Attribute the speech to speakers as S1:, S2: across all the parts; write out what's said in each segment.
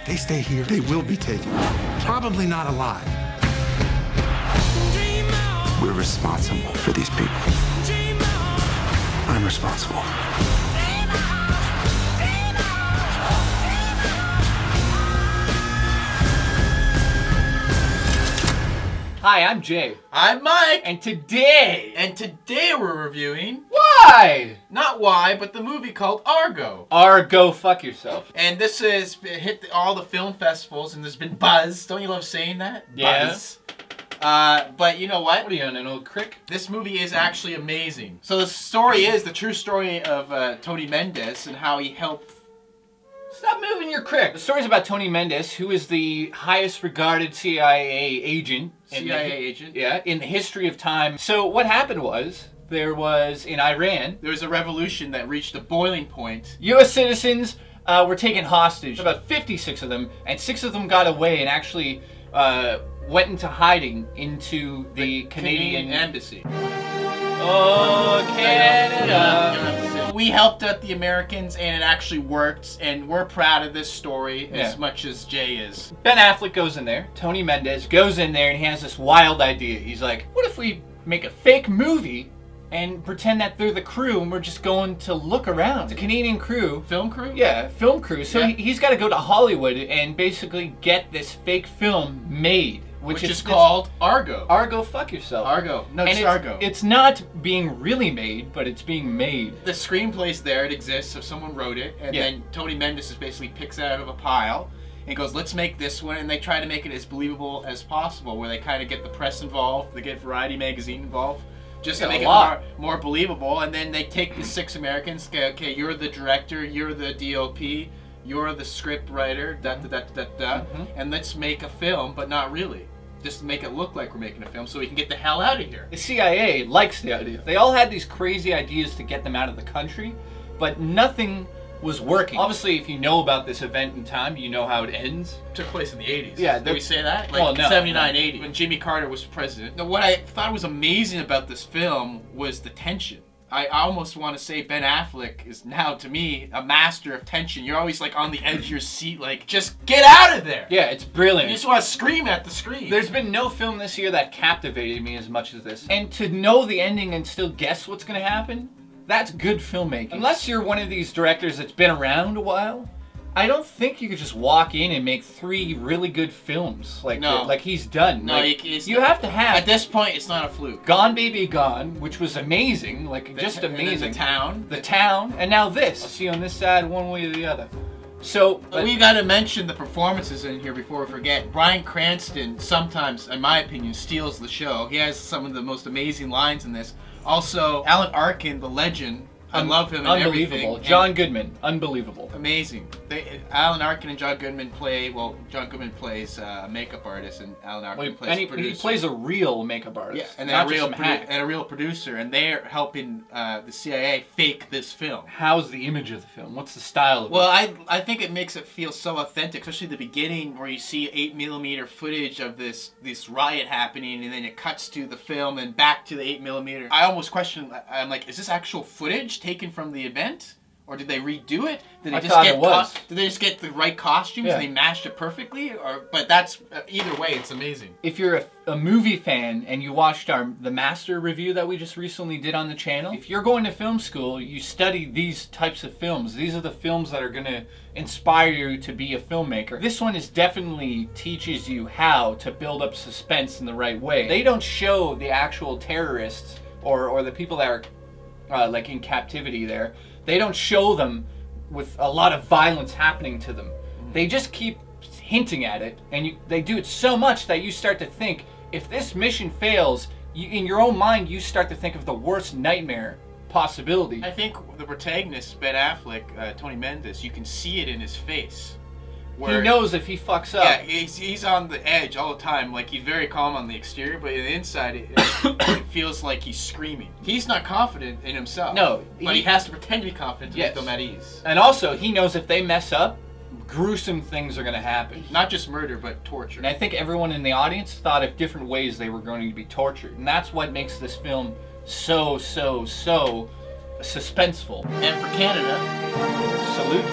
S1: they stay here, they will be taken. Probably not alive.
S2: We're responsible for these people.
S1: I'm responsible.
S3: Hi, I'm Jay.
S4: I'm Mike.
S3: And today
S4: we're reviewing...
S3: Why?
S4: Not Why, but the movie called Argo.
S3: Argo, fuck yourself.
S4: And this has hit all the film festivals, and there's been buzz. Don't you love saying that?
S3: Yeah.
S4: Buzz. But you know what?
S3: What are you on, an old crick?
S4: This movie is actually amazing. So the story is the true story of Tony Mendez and how he helped...
S3: Stop moving your crick. The story's about Tony Mendez, who is the highest regarded CIA agent. Yeah, in the history of time. So what happened was, there was, in Iran...
S4: There was a revolution that reached a boiling point.
S3: U.S. citizens were taken hostage. About 56 of them, and 6 of them got away and actually went into hiding into the Canadian
S4: embassy.
S3: Oh, Canada.
S4: We helped out the Americans, and it actually worked, and we're proud of this story as much as Jay is.
S3: Ben Afflek goes in there. Tony Mendez goes in there, and he has this wild idea. He's like, what if we make a fake movie and pretend that they're the crew, and we're just going to look around? It's a Canadian crew.
S4: Film crew?
S3: Yeah, film crew. So he's got to go to Hollywood and basically get this fake film made.
S4: Which is called Argo.
S3: Argo, fuck yourself.
S4: Argo. No,
S3: and
S4: it's Argo.
S3: It's not being really made, but it's being made.
S4: The screenplay's there, it exists, so someone wrote it, and then Tony Mendez basically picks it out of a pile and goes, let's make this one, and they try to make it as believable as possible, where they kind of get the press involved, they get Variety magazine involved, just to make it more believable, and then they take the 6 Americans, okay, you're the director, you're the DOP, you're the script writer, and let's make a film, but not really. Just to make it look like we're making a film so we can get the hell out of here.
S3: The CIA likes the idea. They all had these crazy ideas to get them out of the country, but nothing was working. Obviously, if you know about this event in time, you know how it ends.
S4: It took place in the 80s.
S3: Yeah.
S4: Did we say that?
S3: Well, no.
S4: 79, 80, when Jimmy Carter was president. Now, what I thought was amazing about this film was the tension. I almost want to say Ben Affleck is now, to me, a master of tension. You're always like on the edge of your seat, like, just get out of there!
S3: Yeah, it's brilliant.
S4: You just want to scream at the screen.
S3: There's been no film this year that captivated me as much as this. And to know the ending and still guess what's going to happen, that's good filmmaking. Unless you're one of these directors that's been around a while, I don't think you could just walk in and make 3 really good films like he's done.
S4: No,
S3: like, you have to have...
S4: At this point, it's not a fluke.
S3: Gone Baby Gone, which was amazing, just amazing.
S4: The
S3: Town, and now this. I'll see you on this side one way or the other. So...
S4: we gotta mention the performances in here before we forget. Bryan Cranston sometimes, in my opinion, steals the show. He has some of the most amazing lines in this. Also, Alan Arkin, the legend, I love him in everything.
S3: Unbelievable. John Goodman, unbelievable.
S4: Amazing. Alan Arkin and John Goodman play, John Goodman plays a makeup artist, and Alan Arkin plays a producer.
S3: He plays a real makeup artist.
S4: Yeah, and a real producer, and they're helping the CIA fake this film.
S3: How's the image of the film? What's the style of it?
S4: Well, I think it makes it feel so authentic, especially the beginning where you see 8mm footage of this riot happening, and then it cuts to the film and back to the 8mm. I almost question, I'm like, is this actual footage taken from the event, or did they redo it? Did they did they just get the right costumes and they mashed it perfectly? But that's either way, it's amazing.
S3: If you're a movie fan and you watched the Master review that we just recently did on the channel, if you're going to film school, you study these types of films. These are the films that are going to inspire you to be a filmmaker. This one definitely teaches you how to build up suspense in the right way. They don't show the actual terrorists or the people that are like in captivity there. They don't show them with a lot of violence happening to them. They just keep hinting at it, and they do it so much that you start to think, if this mission fails, in your own mind you start to think of the worst nightmare possibility.
S4: I think the protagonist, Ben Affleck, Tony Mendez, you can see it in his face.
S3: He knows if he fucks up.
S4: Yeah, he's on the edge all the time. Like, he's very calm on the exterior, but on the inside, it feels like he's screaming. He's not confident in himself.
S3: No.
S4: But he has to pretend to be confident to make them at ease.
S3: And also, he knows if they mess up, gruesome things are going to happen.
S4: Not just murder, but torture.
S3: And I think everyone in the audience thought of different ways they were going to be tortured. And that's what makes this film so suspenseful.
S4: And for Canada,
S3: salute.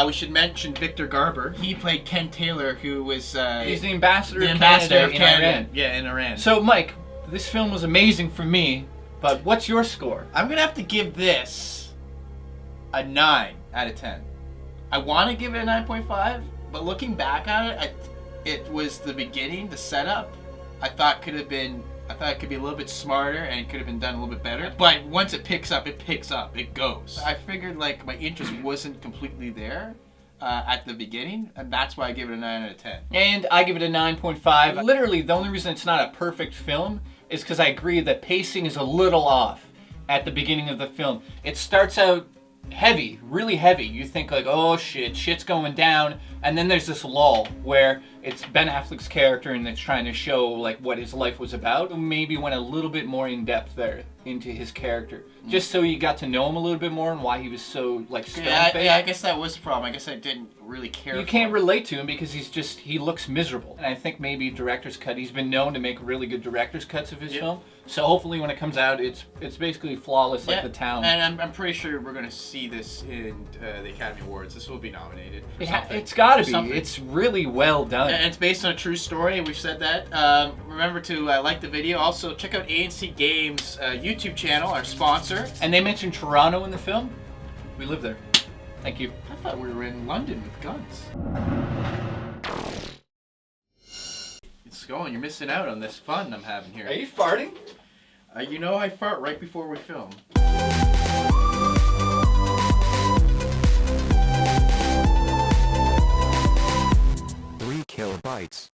S4: We should mention Victor Garber. He played Ken Taylor, who was...
S3: he's the ambassador of
S4: ambassador
S3: Canada in Iran.
S4: Yeah, in Iran.
S3: So, Mike, this film was amazing for me, but what's your score?
S4: I'm going to have to give this a 9 out of 10. I want to give it a 9.5, but looking back at it, it was the beginning, the setup. I thought it could be a little bit smarter and it could have been done a little bit better. But once it picks up, it goes. I figured like my interest wasn't completely there at the beginning, and that's why I give it a 9 out of 10.
S3: And I give it a 9.5. Literally, the only reason it's not a perfect film is because I agree that pacing is a little off at the beginning of the film. It starts out heavy, really heavy. You think like, oh shit's going down, and then there's this lull where it's Ben Affleck's character and it's trying to show like what his life was about. Maybe went a little bit more in depth there into his character, just so you got to know him a little bit more and why he was so like stone-faced.
S4: Yeah, I guess that was the problem. I guess I didn't really care.
S3: You can't relate to him because he looks miserable. And I think maybe director's cut. He's been known to make really good director's cuts of his film. So hopefully when it comes out, it's basically flawless like The Town.
S4: And I'm pretty sure we're going to see this in the Academy Awards. This will be nominated for something.
S3: It's got to be.
S4: Something.
S3: It's really well done.
S4: And it's based on a true story. We've said that. Remember to like the video. Also, check out A&C Games YouTube channel, our sponsor.
S3: And they mentioned Toronto in the film. We live there. Thank you.
S4: I thought we were in London with guns. It's going. You're missing out on this fun I'm having here.
S3: Are you farting?
S4: You know I fart right before we film.
S2: 3 kilobytes.